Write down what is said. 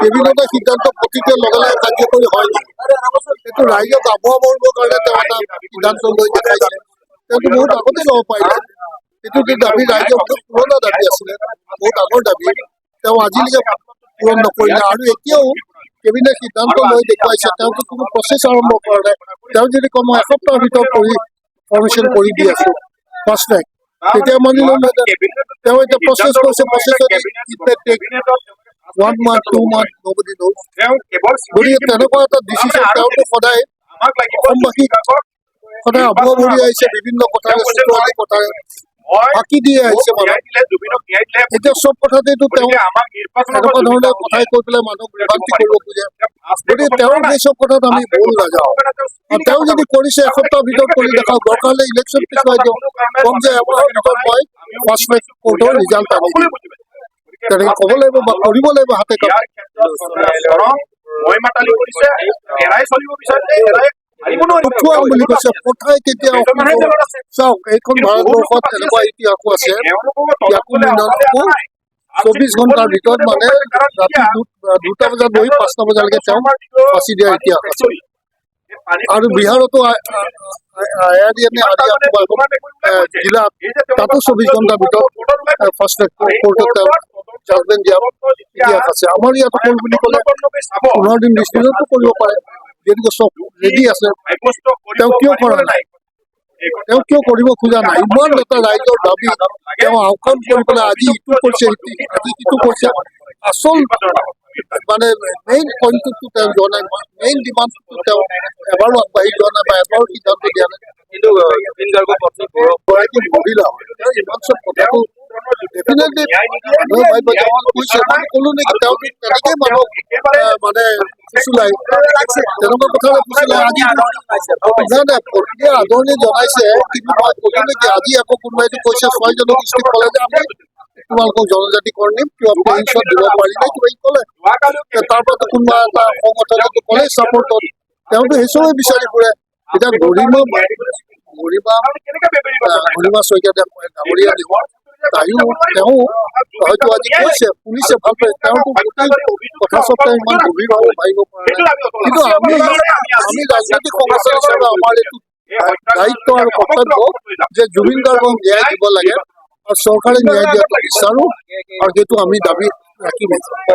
কেবিনেটৰ সিদ্ধান্ত প্ৰতিটো লগে লগে কাৰ্যকৰী হয় নেকি? এইটো ৰাইজক আবহাওয়া কৰিবৰ কাৰণে তেওঁ এটা সিদ্ধান্ত লৈ দেখাইছে। তেওঁতো বহুত আগতে ল'ব পাৰিলে। এইটো দাবী ৰাইজৰ বহুত পুৰণা দাবী আছিলে, বহুত আগৰ দাবী। তেওঁ আজিলৈকে পূৰণ নকৰিলে আৰু এতিয়াও কেবিনেট সিদ্ধান্ত লৈ দেখুৱাইছে তেওঁতো কোনো প্ৰচেছ আৰম্ভ কৰা নাই। তেওঁ যদি কম এসপ্তাহৰ ভিতৰত কৰি ফৰ্মেশ্যন কৰি দি আছো ফাৰ্ষ্ট ট্ৰেক, তেতিয়া মানি ল'লে তেওঁ এতিয়া প্ৰচেছ কৰিছে। প্ৰচেছত 1 month, 2 months, nobody knows. গতিকে তেনেকুৱা এটা ডিচিশ্যন তেওঁতো সদায় অসমবাসীক সদায় আবহাওয়া ভৰি আহিছে বিভিন্ন কথাৰে, চতুৱালী কথাৰে ফাঁকি দিয়ে আহিছে মানুহ। এতিয়া চব কথাতেতো তেওঁ এনেকুৱা ধৰণৰ কথাই কৈ পেলাই মানুহক বিভ্ৰান্তি কৰিব খোজে। গতিকে তেওঁৰ এই চব কথাত আমি ভুল নাযাওঁ। আৰু তেওঁ যদি কৰিছে এসপ্তাহৰ ভিতৰত কৰি দেখাওক, দৰকাৰ হ'লে ইলেকশ্যন পিছুৱাই দিয়ক, কম যে এমাহৰ ভিতৰত মই ফাৰ্ষ্ট ট্ৰেক কোৰ্টৰ ৰিজাল্ট আনি দিম। তেনেকে ক'ব লাগিব বা কৰিব লাগিব হাতে কামে। পঠুৱাম বুলি কৈছে, পঠাই কেতিয়া চাওক এইখন ভাৰতবৰ্ষত এনেকুৱা ইতিহাসো আছে, ইয়াকো 24 ঘণ্টাৰ ভিতৰত মানে ৰাতি 2টা বজাত বহি 5টা বজালৈকে তেওঁ ফাঁচি দিয়া ইতিহাস আছে। আৰু বিহাৰতো জিলাত তাতো 24 ঘণ্টাৰ ভিতৰত ফাৰ্ষ্ট ট্ৰেক কোৰ্টত তেওঁ জাজমেণ্ট দিয়া ইতিহাস আছে। আমাৰ ইয়াত হ'ল বুলি ক'লে 15 দিন 20 দিনতো কৰিব পাৰে, যিহেতুকে চব ৰেডি আছে। তেওঁ কিয় কৰা নাই? তেওঁ কিয় কৰিব খোজা নাই? ইমান এটা ৰাইজৰ দাবী তেওঁ আওকাণ কৰি পেলাই আজি ইটো কৰিছে, আজি সিটো কৰিছে। আচল মানে মেইন পইণ্টটো তেওঁ যোৱা নাই, মেইন ডিমাণ্ডটো তেওঁ এবাৰো আগবাঢ়ি যোৱা নাই বা এবাৰো সিদ্ধান্ত দিয়া নাই। কিন্তু গৰাকী মহিলা তেওঁ ইমান চব কথাটো ডেফিনেটলি মানুহে ভাবিব যে কৈছে, মই ক'লো নেকি তেওঁ তেনেকেই মানুহক মানে ফুচুলাই তেনেকুৱা কথাৰে ফুচুলাই আজি নাই নাই প্ৰক্ৰিয়া আদৰণি জনাইছে। কিন্তু মই ক'লো নেকি আজি আকৌ কোনোবাইতো কৈছে 6 জনগোষ্ঠীক ক'লে যে আমি তোমালোকক জনজাতিকৰণ দিম, কিবা পেঞ্চন দিব পাৰিলে কিবা ক'লে। তাৰপৰা কোনোবা এটা সংগঠনেতো ক'লে ছাপৰ্টত, তেওঁতো সেইচবে বিচাৰি ফুৰে। এতিয়া গৰিমা শইকীয়া ডাঙৰীয়া দিব তাইও তেওঁ হয়তো আজি কৈছে, শুনিছে ভালকৈ, তেওঁতো গোটেই কথা চব তেওঁ ইমান গভীৰভাৱে ভাবিব পৰা নাই। কিন্তু আমি ৰাজনৈতিক সংস্থা হিচাপে আমাৰ এইটো দায়িত্ব আৰু কৰ্তব্য যে জুবিন গাৰ্গক ন্যায় দিব লাগে আৰু চৰকাৰে ন্যায় দিয়াটো বিচাৰো আৰু সেইটো আমি দাবী ৰাখিমেই।